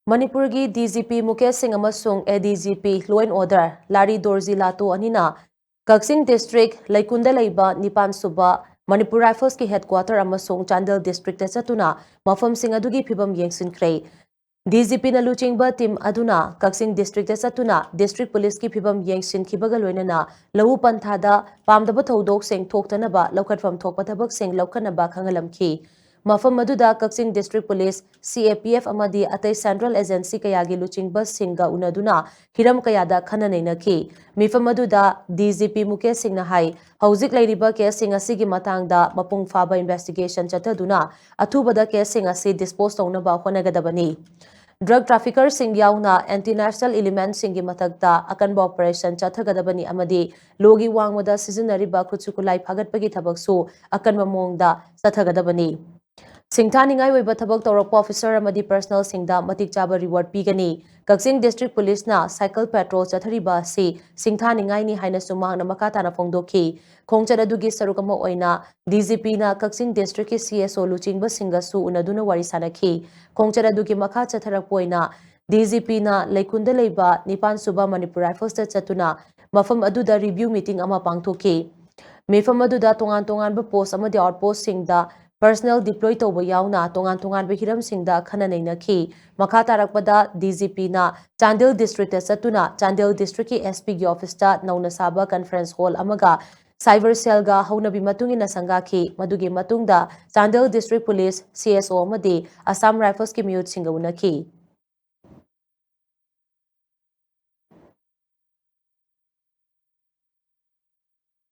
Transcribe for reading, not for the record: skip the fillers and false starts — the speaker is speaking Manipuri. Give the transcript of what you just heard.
Manipurgi DGP Mukesh Singh amasung ADGP Law and Order Lari Dorji Lato anina Kaksing District Laikunda Laiba Nipan Suba Manipur Rifles ki headquarter amasung Chandel District satuna mafam sing adugi phibam Yengshinkhre DGP na luchingba team aduna Kaksing District satuna District Police ki phibam Yengshinkhibaga loinana lau panthada pamdaba thodok sing thoktanaba laukatfam thokpa thabak sing laukanaba khangalamki Mafam Maduda Kaksing District Police, CAPF Amadi Atay Central Agency Kayagi Luching Bus Singa Unaduna, Hiram Kayada Kananainaki, Mifam Maduda DGP Mukesh Singh Nahai, Hauzik Lairiba Kesing Asigi Matangda, Mapung Faba Investigation Chataduna, Atubada Kesing Asi disposed on Naba Honagadabani. Drug trafficker sing yauna anti-national element singi matagta akanba operation chathagadabani amadi logi wangwada seasonariba kutsukulai phagatpagi thabaksu akanba mongda chathagadabani. Singthaningai oiba thabak tawrakpa officer amadi personal singda matik chaba reward pigani Kaksing District Police na cycle patrol chathariba si singthaningai ni haina sumang na makatana phongdokhi khongchad adugi sarukama oina DGP na Kaksing District ki CSO luchingba singasu unaduna wari sanakhi khongchad adugi makha chatharakpa oina DGP na Laikunda leiba Nipan Suba Manipur Rifles chatuna mafam aduda review meeting ama pangthokhi mifam aduda tongan ba post amadi outpost singda Personal deploy to yauna tongan behiram singda khananainaki makha tarakpada DGP na Chandel District satuna Chandel District ki SP gi office ta nauna saba conference hall amaga cyber cell ga haunabi matungi na sangaki madugi matungda Chandel District Police CSO amadi Assam Rifles ki miyut singa unaki